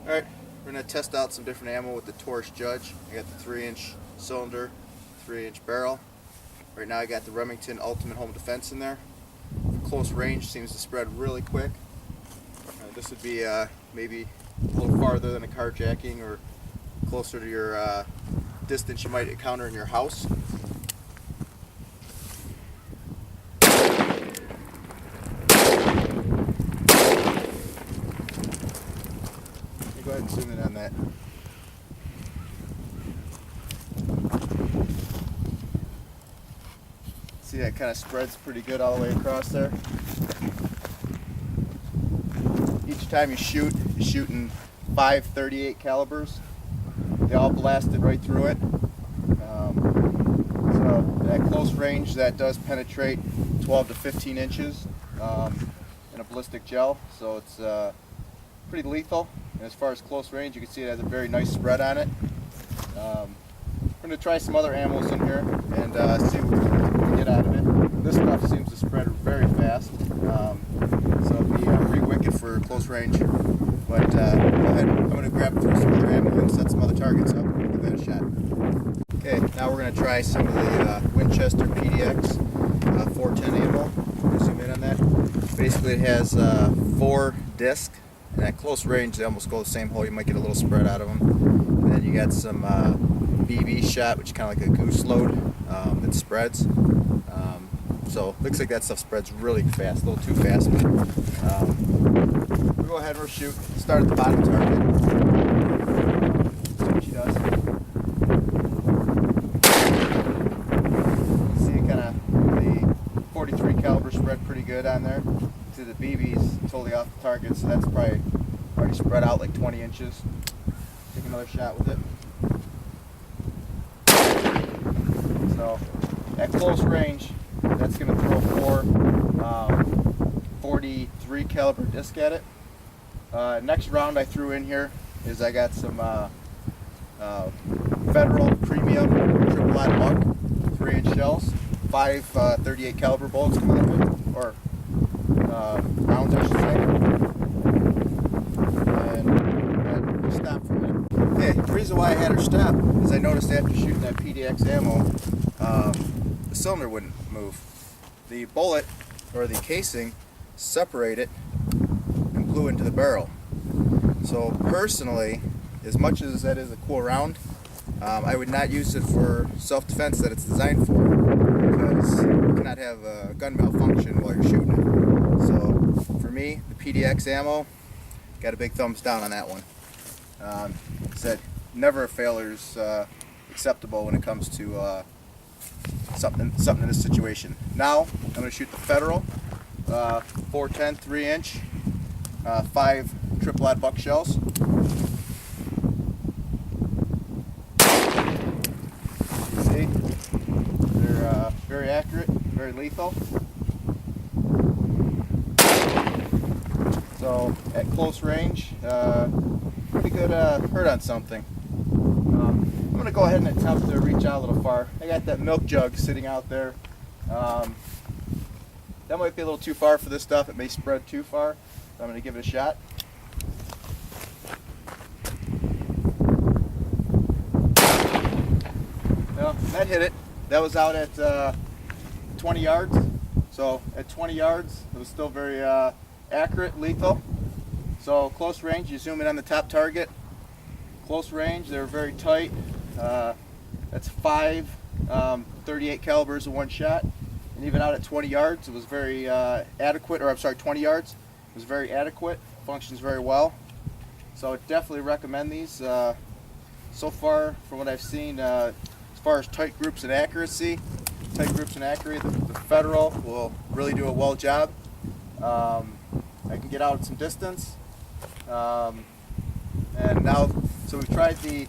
Alright, we're going to test out some different ammo with the Taurus Judge. I got the 3-inch cylinder, 3-inch barrel. Right now I got the Remington Ultimate Home Defense in there. For close range, seems to spread really quick. This would be maybe a little farther than a carjacking or closer to your distance you might encounter in your house. Go ahead and zoom in on that. See, that kind of spreads pretty good all the way across there. Each time you shoot, you're shooting 5 .38 calibers. They all blasted right through it. So at close range, that does penetrate 12 to 15 inches in a ballistic gel. So it's pretty lethal. And as far as close range, you can see it has a very nice spread on it. We're going to try some other ammos in here and see what we can get out of it. This stuff seems to spread very fast, so it'll be pretty wicked for close range. But go ahead, I'm going to grab through some other ammo and set some other targets up and give that a shot. Okay, now we're going to try some of the Winchester PDX 410 ammo. Zoom in on that. Basically it has 4 discs. And at close range, they almost go the same hole. You might get a little spread out of them. And then you got some BB shot, which is kind of like a goose load that spreads. So looks like that stuff spreads really fast, a little too fast. We'll go ahead and we'll shoot. Start at the bottom target. See what she does. See kind of the 43 caliber spread pretty good on there. See the BB's totally off the target, so that's probably already spread out like 20 inches. Take another shot with it. So at close range, that's going to throw 4 43 caliber disc at it. Next round I threw in here is I got some Federal Premium Triple Odd Buck 3-inch shells, 5 .38 caliber bullets come out of it, or rounds I should say. And stop for a minute. Okay, the reason why I had her stop is I noticed after shooting that PDX ammo, the cylinder wouldn't move. The bullet, or the casing, separated and blew into the barrel. So personally, as much as that is a cool round, I would not use it for self-defense that it's designed for, because you cannot have a gun malfunction while you're shooting it. So for me, the PDX ammo, got a big thumbs down on that one. Said never a failure is acceptable when it comes to something in this situation. Now I'm going to shoot the Federal 410 3-inch 5 triple odd buck shells. See, they're very accurate, very lethal. So at close range, pretty good hurt on something. I'm going to go ahead and attempt to reach out a little far. I got that milk jug sitting out there. That might be a little too far for this stuff. It may spread too far. So I'm going to give it a shot. Well, that hit it. That was out at 20 yards. So at 20 yards, it was still very accurate, lethal. So close range, you zoom in on the top target. Close range, they were very tight. That's 5 .38 calibers in one shot. And even out at 20 yards, it was very adequate, or I'm sorry, 20 yards. It was very adequate, functions very well. So I would definitely recommend these. So far, from what I've seen, as far as tight groups and accuracy, the Federal will really do a well job. I can get out at some distance. And now, so we've tried the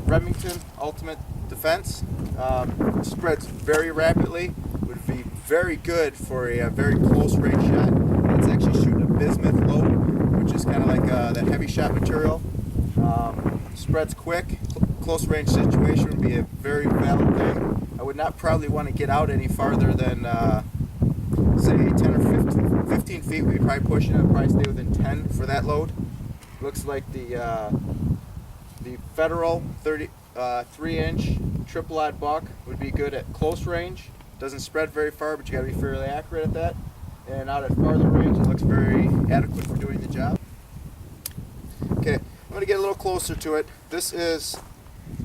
Remington Ultimate Defense. It spreads very rapidly. Would be very good for a very close range shot. It's actually shooting a bismuth load, which is kind of like that heavy shot material. Spreads quick. Close range situation would be a very valid thing. I would not probably want to get out any farther than say 10 or 15 feet. We'd probably push it. I'd probably stay within 10 for that load. Looks like the Federal 3-inch triple-odd buck would be good at close range. Doesn't spread very far, but you got to be fairly accurate at that. And out at farther range, it looks very adequate for doing the job. Okay, I'm going to get a little closer to it. This is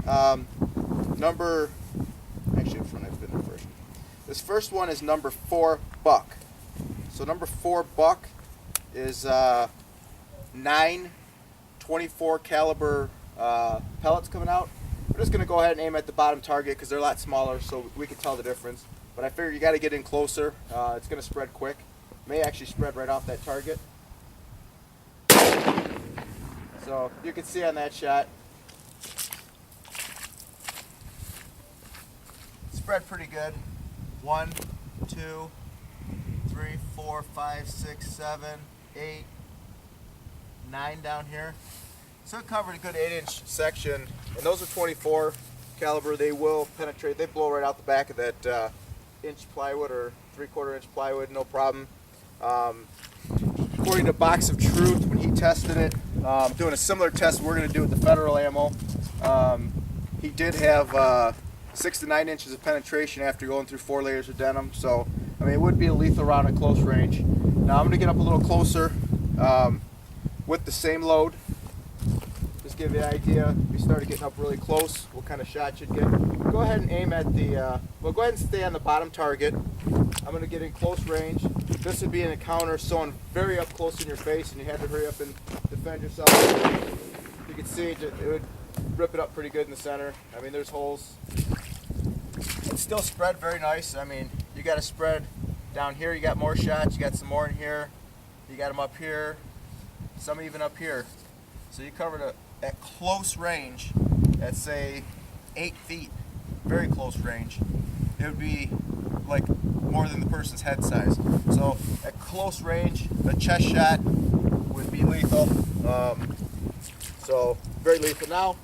number. Actually, which one I've been in first? This first one is number 4 buck. So number 4 buck is 9 24 caliber pellets coming out. We're just going to go ahead and aim at the bottom target because they're a lot smaller, so we can tell the difference. But I figure you got to get in closer. It's going to spread quick. May actually spread right off that target. So you can see on that shot, spread pretty good. 1, 2, 3, 4, 5, 6, 7, 8, 9 down here. So it covered a good 8-inch section, and those are 24 caliber. They will penetrate. They blow right out the back of that inch plywood or 3/4 inch plywood, no problem. According to Box of Truth, when he tested it, doing a similar test we're going to do with the Federal ammo, he did have 6 to 9 inches of penetration after going through 4 layers of denim. So, I mean, it would be a lethal round at close range. Now I'm going to get up a little closer with the same load. Just give you an idea. If you started getting up really close, what kind of shot you'd get. Go ahead and aim at the, well, go ahead and stay on the bottom target. I'm going to get in close range. This would be an encounter someone very up close in your face and you had to hurry up and defend yourself. You can see it would rip it up pretty good in the center. I mean, there's holes. It's still spread very nice. I mean, you got to spread down here. You got more shots. You got some more in here. You got them up here. Some even up here. So you covered at close range, at say 8 feet, very close range. It would be like more than the person's head size. So at close range, a chest shot would be lethal. So very lethal. Now, what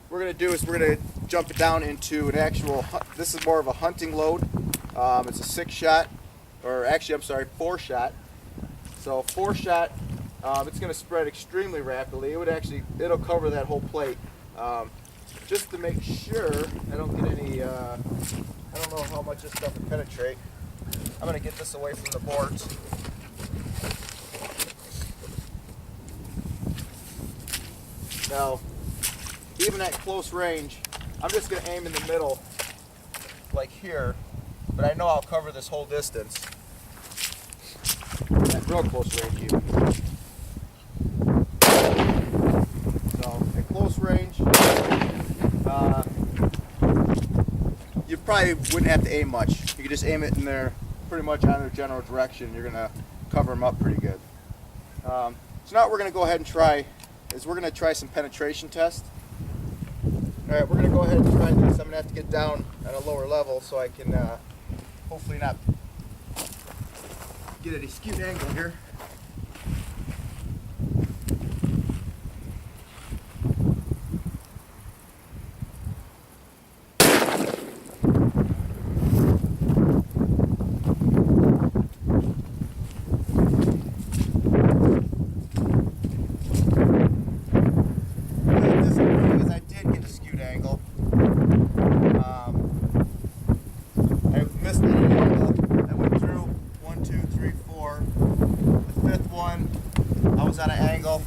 we're going to do is we're going to jump it down into an actual, this is more of a hunting load. It's a 6-shot, or actually I'm sorry, 4-shot. So 4-shot, it's going to spread extremely rapidly. It would actually, it'll cover that whole plate. Just to make sure I don't get any, I don't know how much this stuff will penetrate. I'm going to get this away from the boards. Now, even at close range, I'm just going to aim in the middle, like here, but I know I'll cover this whole distance. At real close range even. So, at close range, you probably wouldn't have to aim much. You could just aim it in there, pretty much on their general direction. You're going to cover them up pretty good. So now what we're going to go ahead and try is we're going to try some penetration tests. Alright, we're going to go ahead and try this. I'm going to have to get down at a lower level so I can hopefully not get at a skewed angle here. Out of angle,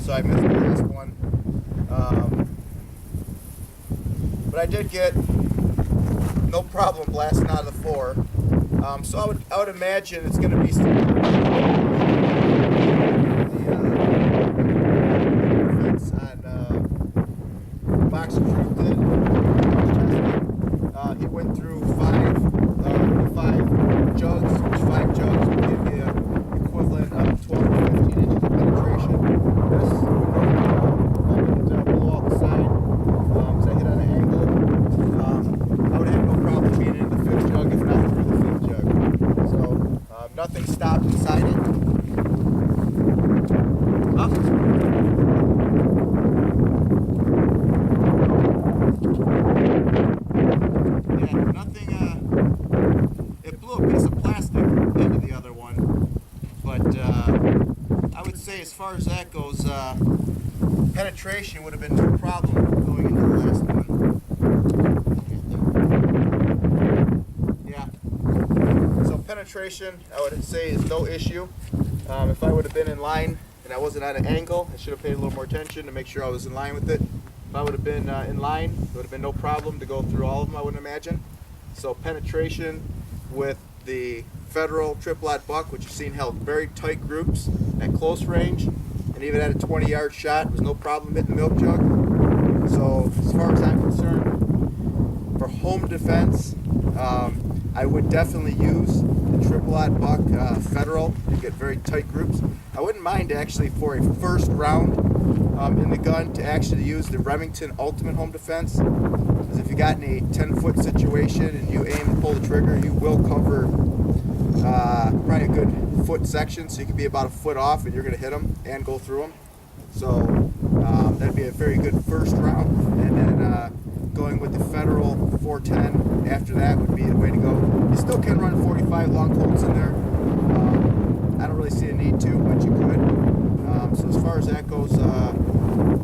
so I missed the last one. But I did get no problem blasting out of the 4. So I would imagine it's going to be the defense on Box of Truth did. He went through 5 jugs, which 5 jugs would give you equivalent of 12 to 15 inches of penetration. This wouldn't blow off the side, so I hit on an angle. I would have no problem being in the 5th jug, if not through the 5th jug. So nothing stopped inside it. Up. Yeah, nothing. It blew a piece of plastic into the other one. But I would say as far as that goes, penetration would have been no problem going into the last one. Yeah. So penetration, I would say, is no issue. If I would have been in line and I wasn't at an angle, I should have paid a little more attention to make sure I was in line with it. If I would have been in line, it would have been no problem to go through all of them, I wouldn't imagine. So penetration with the Federal triple-aught buck, which you've seen held very tight groups at close range, and even at a 20-yard shot, was no problem hitting the milk jug. So as far as I'm concerned, for home defense, I would definitely use the triple-aught buck Federal to get very tight groups. I wouldn't mind actually for a first round in the gun to actually use the Remington Ultimate Home Defense, because if you got in a 10-foot situation and you aim and pull the trigger, you will cover probably a good foot section, so you could be about a foot off and you're going to hit them and go through them. So that'd be a very good first round, and then going with the Federal 410 after that would be the way to go. You still can run 45 long Colts in there. I don't really see a need to, but you could. So as far as that goes,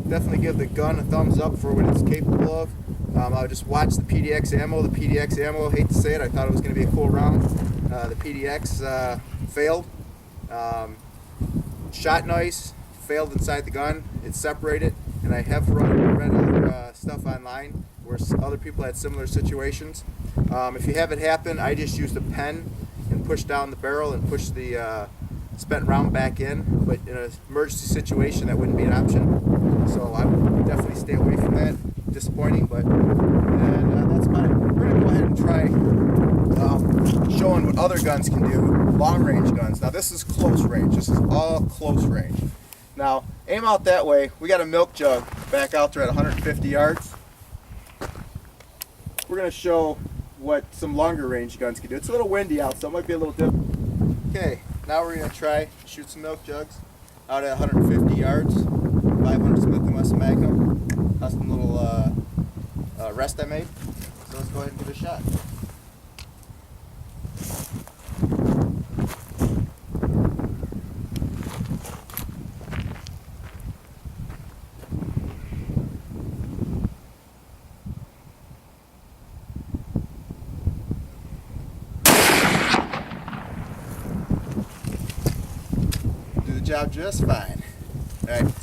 definitely give the gun a thumbs up for what it's capable of. I would just watch the PDX ammo. The PDX ammo, I hate to say it, I thought it was going to be a cool round. The PDX failed. Shot nice, failed inside the gun. It's separated, and I have read other stuff online where other people had similar situations. If you have it happen, I just used a pen and push down the barrel and push the spent round back in. But in an emergency situation, that wouldn't be an option. So I would definitely stay away from that. Disappointing, but that's about it. We're going to go ahead and try showing what other guns can do, long range guns. Now this is close range. This is all close range. Now aim out that way. We got a milk jug back out there at 150 yards. We're going to show what some longer range guns can do. It's a little windy out, so it might be a little different. Okay, now we're going to try shoot some milk jugs out at 150 yards. 500 Smith & Wesson Magnum. Custom little rest I made. So let's go ahead and give it a shot. Do the job just fine. All right.